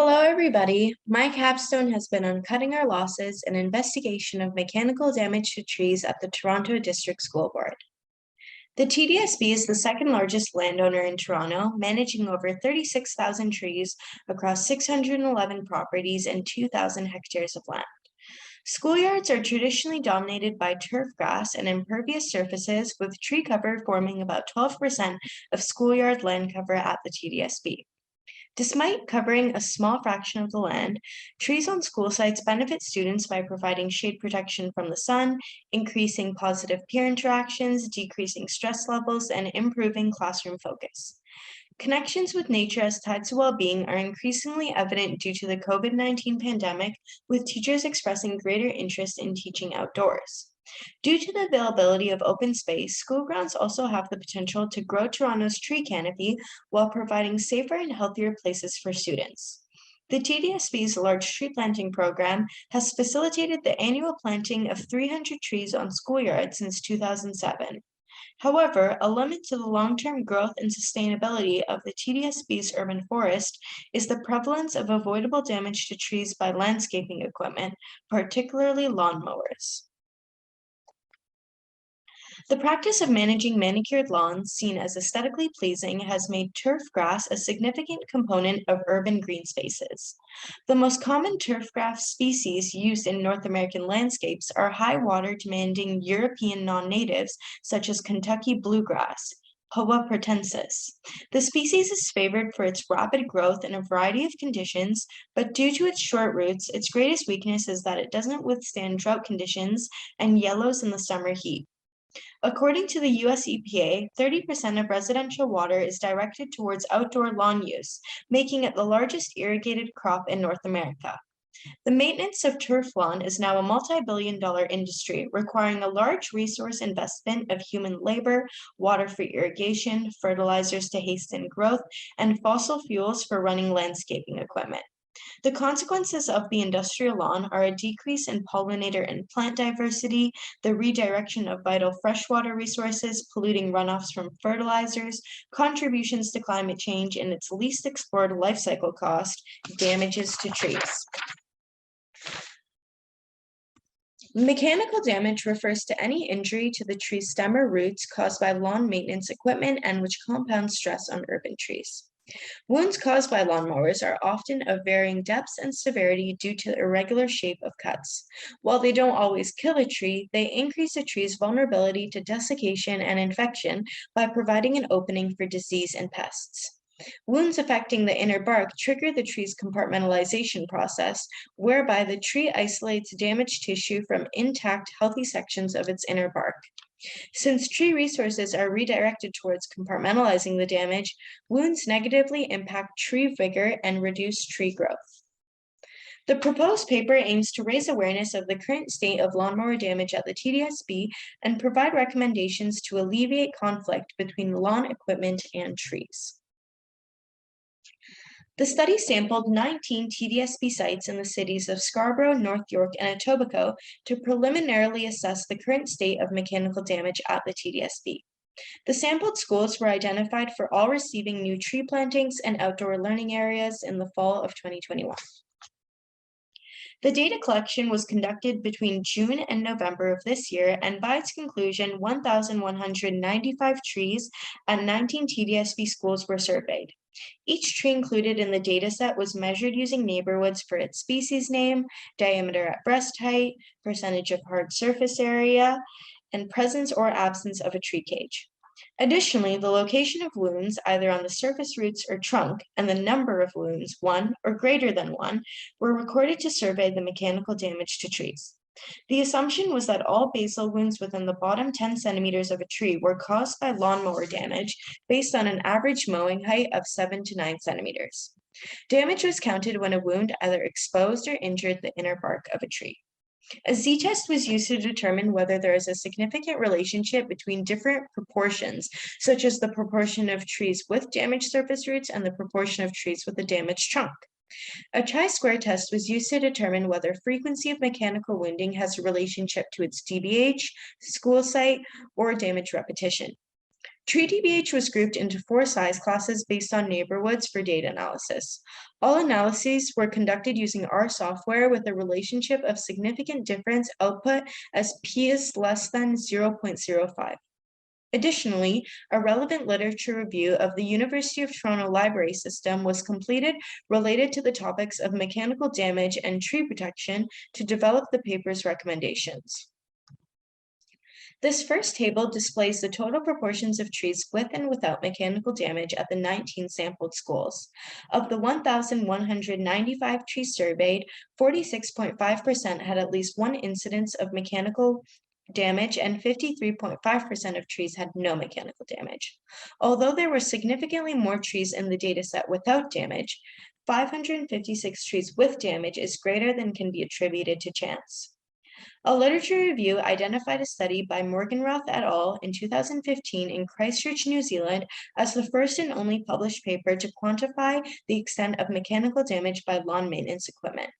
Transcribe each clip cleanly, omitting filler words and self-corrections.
Hello, everybody. My capstone has been on Cutting Our Losses, an investigation of mechanical damage to trees at the Toronto District School Board. The TDSB is the second largest landowner in Toronto, managing over 36,000 trees across 611 properties and 2,000 hectares of land. Schoolyards are traditionally dominated by turf grass and impervious surfaces, with tree cover forming about 12% of schoolyard land cover at the TDSB. Despite covering a small fraction of the land, trees on school sites benefit students by providing shade protection from the sun, increasing positive peer interactions, decreasing stress levels, and improving classroom focus. Connections with nature as tied to well-being are increasingly evident due to the COVID-19 pandemic, with teachers expressing greater interest in teaching outdoors. Due to the availability of open space, school grounds also have the potential to grow Toronto's tree canopy while providing safer and healthier places for students. The TDSB's large tree planting program has facilitated the annual planting of 300 trees on schoolyards since 2007. However, a limit to the long-term growth and sustainability of the TDSB's urban forest is the prevalence of avoidable damage to trees by landscaping equipment, particularly lawnmowers. The practice of managing manicured lawns, seen as aesthetically pleasing, has made turf grass a significant component of urban green spaces. The most common turf grass species used in North American landscapes are high water demanding European non-natives, such as Kentucky bluegrass, Poa pratensis. The species is favored for its rapid growth in a variety of conditions, but due to its short roots, its greatest weakness is that it doesn't withstand drought conditions and yellows in the summer heat. According to the US EPA, 30% of residential water is directed towards outdoor lawn use, making it the largest irrigated crop in North America. The maintenance of turf lawn is now a multi-billion-dollar industry, requiring a large resource investment of human labor, water for irrigation, fertilizers to hasten growth, and fossil fuels for running landscaping equipment. The consequences of the industrial lawn are a decrease in pollinator and plant diversity, the redirection of vital freshwater resources, polluting runoffs from fertilizers, contributions to climate change, and its least explored life cycle cost, damages to trees. Mechanical damage refers to any injury to the tree's stem or roots caused by lawn maintenance equipment and which compounds stress on urban trees. Wounds caused by lawnmowers are often of varying depths and severity due to the irregular shape of cuts. While they don't always kill a tree, they increase a tree's vulnerability to desiccation and infection by providing an opening for disease and pests. Wounds affecting the inner bark trigger the tree's compartmentalization process, whereby the tree isolates damaged tissue from intact, healthy sections of its inner bark. Since tree resources are redirected towards compartmentalizing the damage, wounds negatively impact tree vigor and reduce tree growth. The proposed paper aims to raise awareness of the current state of lawnmower damage at the TDSB and provide recommendations to alleviate conflict between lawn equipment and trees. The study sampled 19 TDSB sites in the cities of Scarborough, North York, and Etobicoke to preliminarily assess the current state of mechanical damage at the TDSB. The sampled schools were identified for all receiving new tree plantings and outdoor learning areas in the fall of 2021. The data collection was conducted between June and November of this year, and by its conclusion, 1,195 trees at 19 TDSB schools were surveyed. Each tree included in the dataset was measured using neighborhoods for its species name, diameter at breast height, percentage of hard surface area, and presence or absence of a tree cage. Additionally, the location of wounds, either on the surface roots or trunk, and the number of wounds, 1 or greater than 1, were recorded to survey the mechanical damage to trees. The assumption was that all basal wounds within the bottom 10 centimeters of a tree were caused by lawnmower damage based on an average mowing height of 7 to 9 centimeters. Damage was counted when a wound either exposed or injured the inner bark of a tree. A z-test was used to determine whether there is a significant relationship between different proportions, such as the proportion of trees with damaged surface roots and the proportion of trees with a damaged trunk. A chi-square test was used to determine whether frequency of mechanical wounding has a relationship to its DBH, school site, or damage repetition. Tree DBH was grouped into 4 size classes based on neighborhoods for data analysis. All analyses were conducted using R software with a relationship of significant difference output as p is less than 0.05. Additionally, a relevant literature review of the University of Toronto library system was completed related to the topics of mechanical damage and tree protection to develop the paper's recommendations. This first table displays the total proportions of trees with and without mechanical damage at the 19 sampled schools. Of the 1,195 trees surveyed, 46.5% had at least one incidence of mechanical damage and 53.5% of trees had no mechanical damage. Although there were significantly more trees in the dataset without damage, 556 trees with damage is greater than can be attributed to chance. A literature review identified a study by Morgenroth et al. In 2015 in Christchurch, New Zealand, as the first and only published paper to quantify the extent of mechanical damage by lawn maintenance equipment.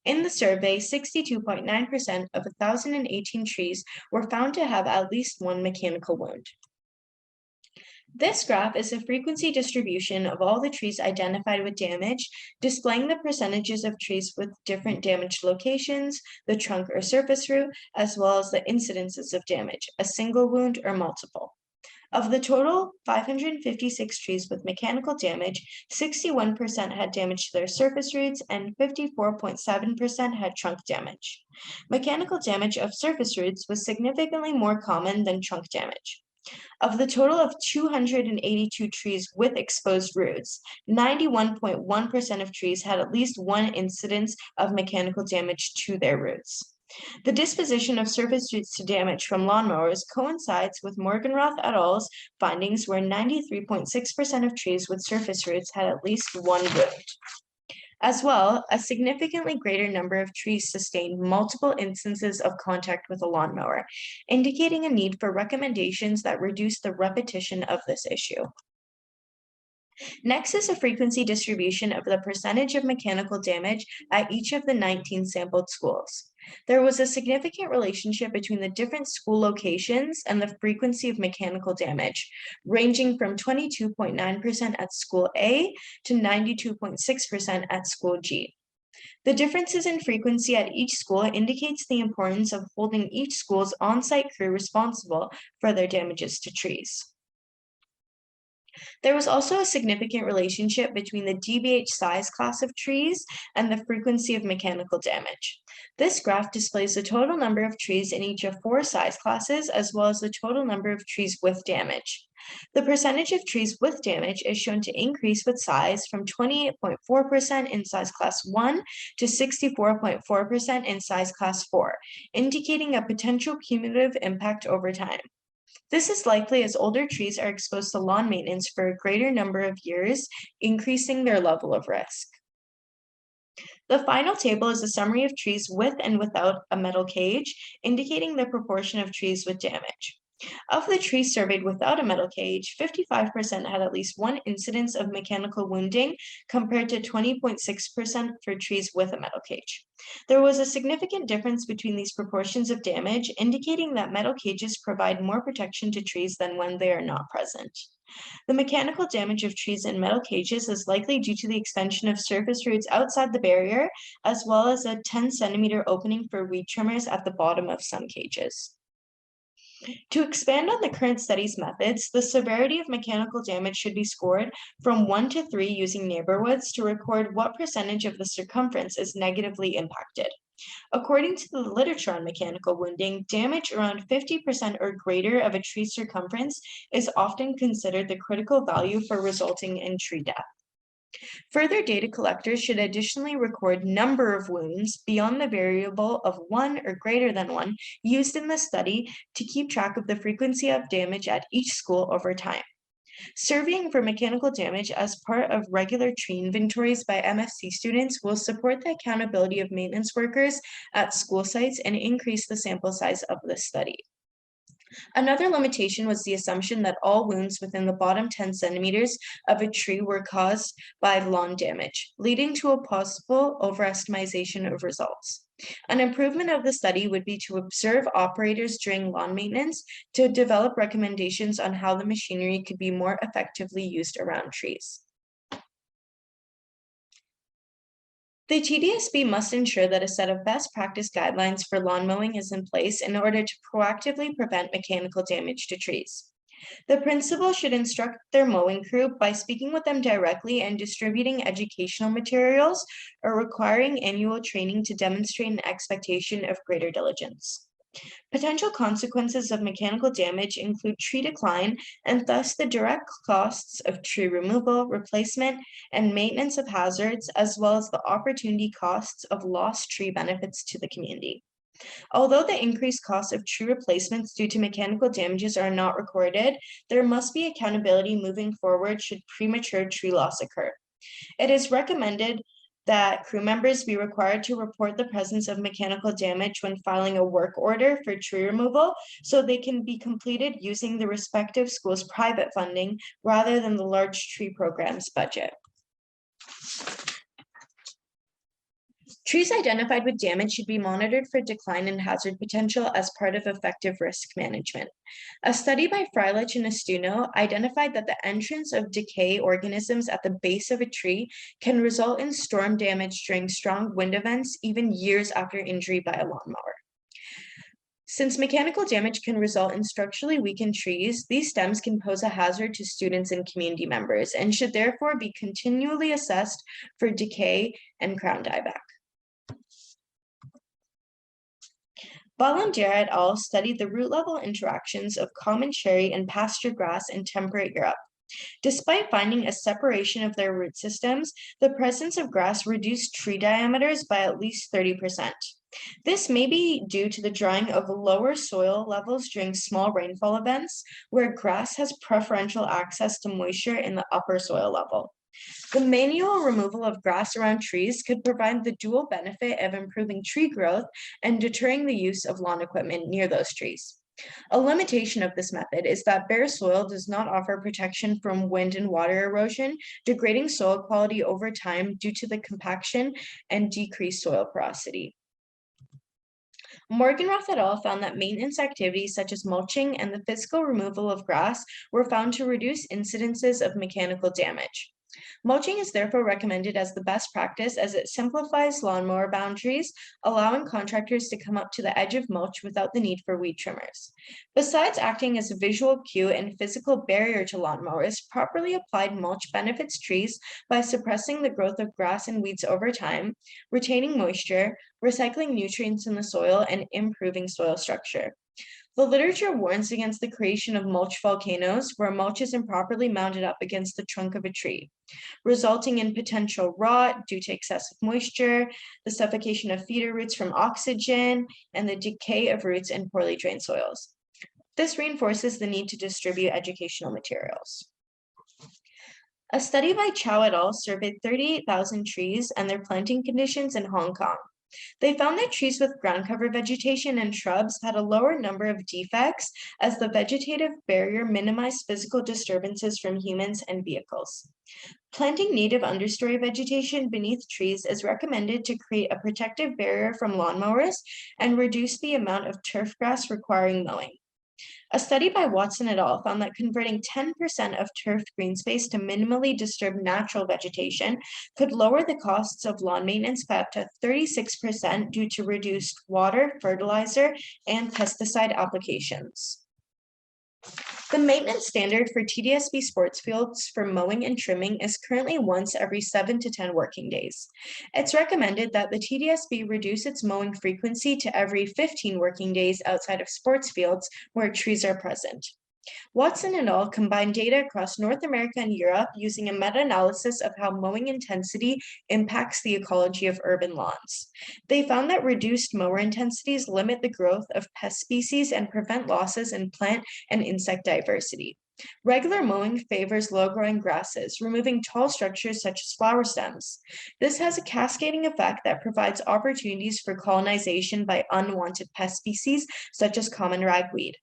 In the survey, 62.9% of 1,018 trees were found to have at least one mechanical wound. This graph is a frequency distribution of all the trees identified with damage, displaying the percentages of trees with different damaged locations, the trunk or surface root, as well as the incidences of damage, a single wound or multiple. Of the total 556 trees with mechanical damage, 61% had damage to their surface roots and 54.7% had trunk damage. Mechanical damage of surface roots was significantly more common than trunk damage. Of the total of 282 trees with exposed roots, 91.1% of trees had at least one incidence of mechanical damage to their roots. The disposition of surface roots to damage from lawnmowers coincides with Morgenroth et al.'s findings, where 93.6% of trees with surface roots had at least one wound. As well, a significantly greater number of trees sustained multiple instances of contact with a lawnmower, indicating a need for recommendations that reduce the repetition of this issue. Next is a frequency distribution of the percentage of mechanical damage at each of the 19 sampled schools. There was a significant relationship between the different school locations and the frequency of mechanical damage, ranging from 22.9% at school A to 92.6% at school G. The differences in frequency at each school indicates the importance of holding each school's on-site crew responsible for their damages to trees. There was also a significant relationship between the DBH size class of trees and the frequency of mechanical damage. This graph displays the total number of trees in each of 4 size classes, as well as the total number of trees with damage. The percentage of trees with damage is shown to increase with size from 28.4% in size class 1 to 64.4% in size class 4, indicating a potential cumulative impact over time. This is likely as older trees are exposed to lawn maintenance for a greater number of years, increasing their level of risk. The final table is a summary of trees with and without a metal cage, indicating the proportion of trees with damage. Of the trees surveyed without a metal cage, 55% had at least one incidence of mechanical wounding, compared to 20.6% for trees with a metal cage. There was a significant difference between these proportions of damage, indicating that metal cages provide more protection to trees than when they are not present. The mechanical damage of trees in metal cages is likely due to the extension of surface roots outside the barrier, as well as a 10-centimeter opening for weed trimmers at the bottom of some cages. To expand on the current study's methods, the severity of mechanical damage should be scored from 1 to 3 using neighborhoods to record what percentage of the circumference is negatively impacted. According to the literature on mechanical wounding, damage around 50% or greater of a tree circumference is often considered the critical value for resulting in tree death. Further data collectors should additionally record number of wounds beyond the variable of 1 or greater than 1 used in the study to keep track of the frequency of damage at each school over time. Surveying for mechanical damage as part of regular tree inventories by MFC students will support the accountability of maintenance workers at school sites and increase the sample size of the study. Another limitation was the assumption that all wounds within the bottom 10 centimeters of a tree were caused by lawn damage, leading to a possible overestimation of results. An improvement of the study would be to observe operators during lawn maintenance to develop recommendations on how the machinery could be more effectively used around trees. The TDSB must ensure that a set of best practice guidelines for lawn mowing is in place in order to proactively prevent mechanical damage to trees. The principal should instruct their mowing crew by speaking with them directly and distributing educational materials or requiring annual training to demonstrate an expectation of greater diligence. Potential consequences of mechanical damage include tree decline and thus the direct costs of tree removal, replacement, and maintenance of hazards, as well as the opportunity costs of lost tree benefits to the community. Although the increased costs of tree replacements due to mechanical damages are not recorded, there must be accountability moving forward should premature tree loss occur. It is recommended that crew members be required to report the presence of mechanical damage when filing a work order for tree removal, so they can be completed using the respective school's private funding rather than the large tree program's budget. Trees identified with damage should be monitored for decline and hazard potential as part of effective risk management. A study by Freilich and Astuno identified that the entrance of decay organisms at the base of a tree can result in storm damage during strong wind events, even years after injury by a lawnmower. Since mechanical damage can result in structurally weakened trees, these stems can pose a hazard to students and community members and should therefore be continually assessed for decay and crown dieback. Volunteer et al. Studied the root level interactions of common cherry and pasture grass in temperate Europe. Despite finding a separation of their root systems, the presence of grass reduced tree diameters by at least 30%. This may be due to the drying of lower soil levels during small rainfall events, where grass has preferential access to moisture in the upper soil level. The manual removal of grass around trees could provide the dual benefit of improving tree growth and deterring the use of lawn equipment near those trees. A limitation of this method is that bare soil does not offer protection from wind and water erosion, degrading soil quality over time due to the compaction and decreased soil porosity. Morgenroth et al. Found that maintenance activities such as mulching and the physical removal of grass were found to reduce incidences of mechanical damage. Mulching is therefore recommended as the best practice as it simplifies lawnmower boundaries, allowing contractors to come up to the edge of mulch without the need for weed trimmers. Besides acting as a visual cue and physical barrier to lawnmowers, properly applied mulch benefits trees by suppressing the growth of grass and weeds over time, retaining moisture, recycling nutrients in the soil, and improving soil structure. The literature warns against the creation of mulch volcanoes where mulch is improperly mounted up against the trunk of a tree, resulting in potential rot due to excessive moisture, the suffocation of feeder roots from oxygen, and the decay of roots in poorly drained soils. This reinforces the need to distribute educational materials. A study by Chow et al. Surveyed 38,000 trees and their planting conditions in Hong Kong. They found that trees with ground cover vegetation and shrubs had a lower number of defects as the vegetative barrier minimized physical disturbances from humans and vehicles. Planting native understory vegetation beneath trees is recommended to create a protective barrier from lawnmowers and reduce the amount of turf grass requiring mowing. A study by Watson et al. Found that converting 10% of turfed green space to minimally disturbed natural vegetation could lower the costs of lawn maintenance by up to 36% due to reduced water, fertilizer, and pesticide applications. The maintenance standard for TDSB sports fields for mowing and trimming is currently once every 7 to 10 working days. It's recommended that the TDSB reduce its mowing frequency to every 15 working days outside of sports fields where trees are present. Watson et al. Combined data across North America and Europe using a meta-analysis of how mowing intensity impacts the ecology of urban lawns. They found that reduced mower intensities limit the growth of pest species and prevent losses in plant and insect diversity. Regular mowing favors low-growing grasses, removing tall structures such as flower stems. This has a cascading effect that provides opportunities for colonization by unwanted pest species such as common ragweed.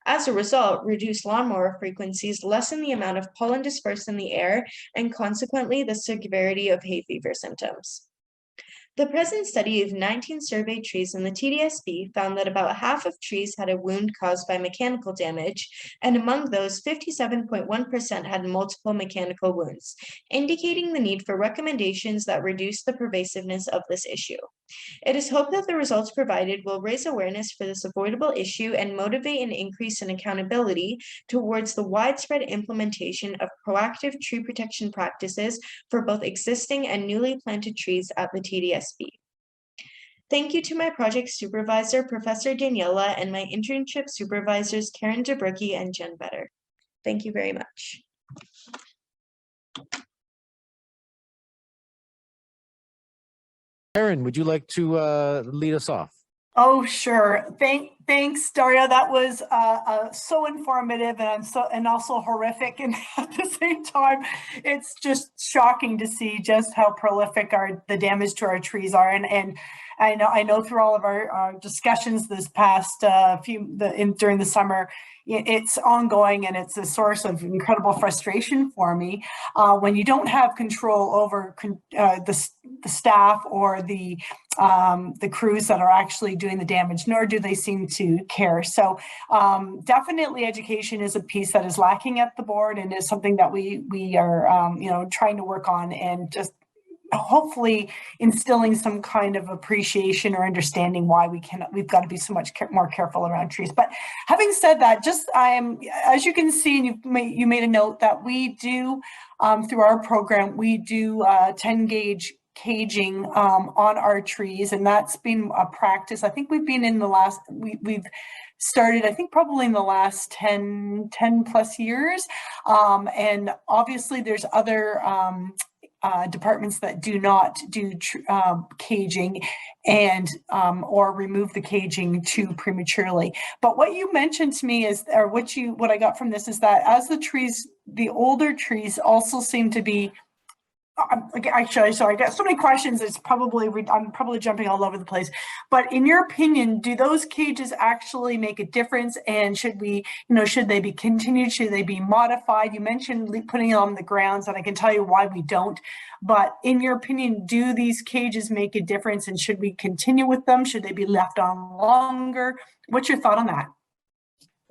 As a result, reduced lawnmower frequencies lessen the amount of pollen dispersed in the air and consequently the severity of hay fever symptoms. The present study of 19 surveyed trees in the TDSB found that about half of trees had a wound caused by mechanical damage, and among those, 57.1% had multiple mechanical wounds, indicating the need for recommendations that reduce the pervasiveness of this issue. It is hoped that the results provided will raise awareness for this avoidable issue and motivate an increase in accountability towards the widespread implementation of proactive tree protection practices for both existing and newly planted trees at the TDSB. Thank you to my project supervisor, Professor Danijela, and my internship supervisors, Karen Dobrucki and Jen Vetter. Thank you very much. Karen, would you like to lead us off? Oh, sure. Thanks, Darya. That was so informative and also horrific, and at the same time, it's just shocking to see just how prolific the damage to our trees are. And I know through all of our discussions this past during the summer, it's ongoing, and it's a source of incredible frustration for me when you don't have control over the staff or the crews that are actually doing the damage, nor do they seem to care. So definitely education is a piece that is lacking at the board, and is something that we are trying to work on, and just hopefully instilling some kind of appreciation or understanding why we've got to be so much more careful around trees. But having said that, as you can see, and you made a note that we do through our program, we do 10 gauge caging on our trees, and that's been a practice. I think we've been in the last, we've started, I think probably in the last 10 plus years. And obviously there's other departments that do not do caging and or remove the caging too prematurely. But what you mentioned to me is, or what I got from this is that as the older trees also seem to be, actually, so I got so many questions. I'm probably jumping all over the place. But in your opinion, do those cages actually make a difference? And should they be continued? Should they be modified? You mentioned putting it on the grounds, and I can tell you why we don't. But in your opinion, do these cages make a difference? And should we continue with them? Should they be left on longer? What's your thought on that?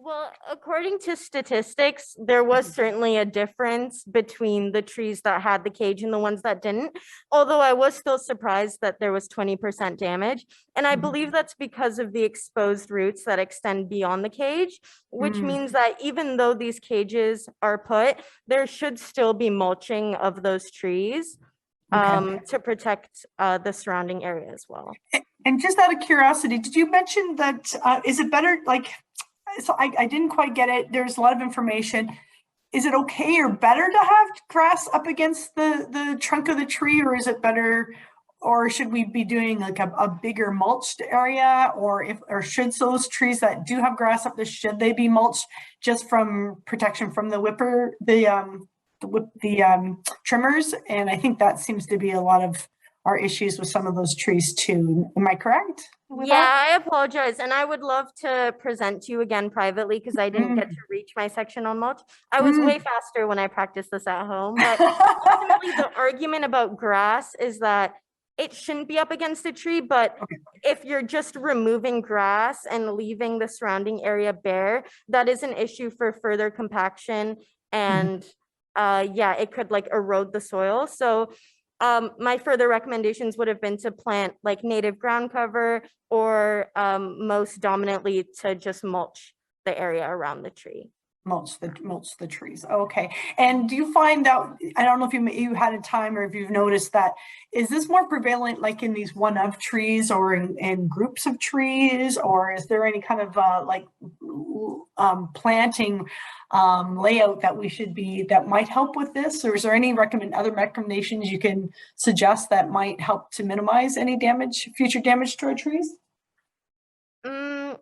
Well, according to statistics, there was certainly a difference between the trees that had the cage and the ones that didn't, although I was still surprised that there was 20% damage. And I believe that's because of the exposed roots that extend beyond the cage, which means that even though these cages are put, there should still be mulching of those trees to protect the surrounding area as well. And just out of curiosity, did you mention that, is it better, so I didn't quite get it. There's a lot of information. Is it okay or better to have grass up against the trunk of the tree, or is it better, or should we be doing like a bigger mulched area, or should those trees that do have grass up there, should they be mulched just from protection from the trimmers? And I think that seems to be a lot of our issues with some of those trees too. Am I correct? Yeah, I apologize. And I would love to present to you again privately, because I didn't get to reach my section on mulch. I was way faster when I practiced this at home. But ultimately, the argument about grass is that it shouldn't be up against the tree. But if you're just removing grass and leaving the surrounding area bare, that is an issue for further compaction. And it could erode the soil. So my further recommendations would have been to plant native ground cover, or most dominantly to just mulch the area around the tree. Mulch the trees. Okay. And do you find that, I don't know if you had a time, or if you've noticed that, is this more prevalent in these one of trees, or in groups of trees, or is there any kind of planting layout that might help with this? Or is there any other recommendations you can suggest that might help to minimize any future damage to our trees?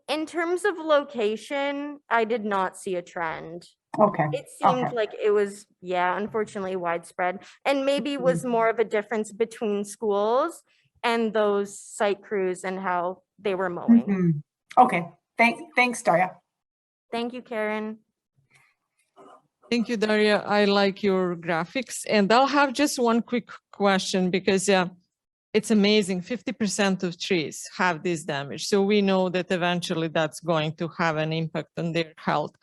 In terms of location, I did not see a trend. Okay. It seemed like it was, unfortunately widespread, and maybe was more of a difference between schools and those site crews and how they were mowing. Okay. Thanks, Darya. Thank you, Karen. Thank you, Darya. I like your graphics, and I'll have just one quick question, because it's amazing. 50% of trees have this damage. So we know that eventually that's going to have an impact on their health.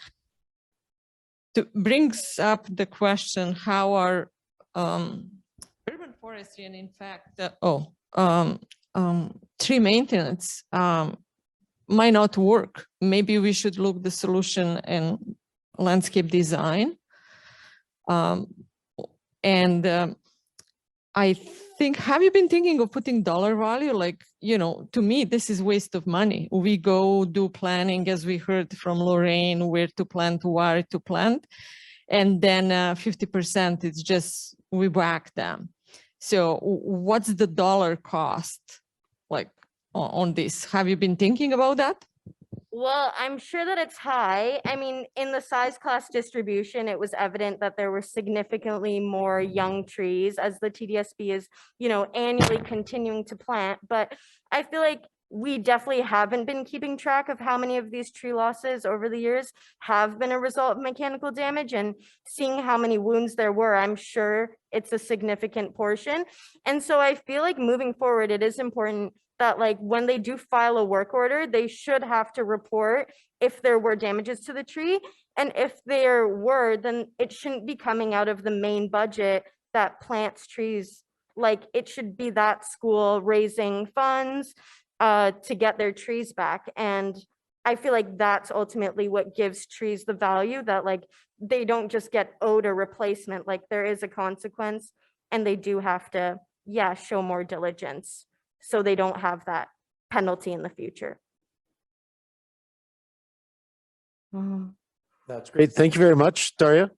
Brings up the question, how are urban forestry and in fact, tree maintenance might not work. Maybe we should look the solution in landscape design. I think, have you been thinking of putting dollar value? Like, you know, to me, this is waste of money. We go do planning, as we heard from Lorraine, where to plant, where to plant. And then 50% is just, we whack them. So what's the dollar cost like on this? Have you been thinking about that? Well, I'm sure that it's high. I mean, in the size class distribution, it was evident that there were significantly more young trees as the TDSB is, you know, annually continuing to plant. But I feel like we definitely haven't been keeping track of how many of these tree losses over the years have been a result of mechanical damage, and seeing how many wounds there were, I'm sure it's a significant portion. And so I feel like moving forward, it is important that like when they do file a work order, they should have to report if there were damages to the tree. And if there were, then it shouldn't be coming out of the main budget that plants trees. Like it should be that school raising funds to get their trees back. And I feel like that's ultimately what gives trees the value, that like they don't just get owed a replacement, like there is a consequence and they do have to, yeah, show more diligence so they don't have that penalty in the future. That's great. Thank you very much, Darya.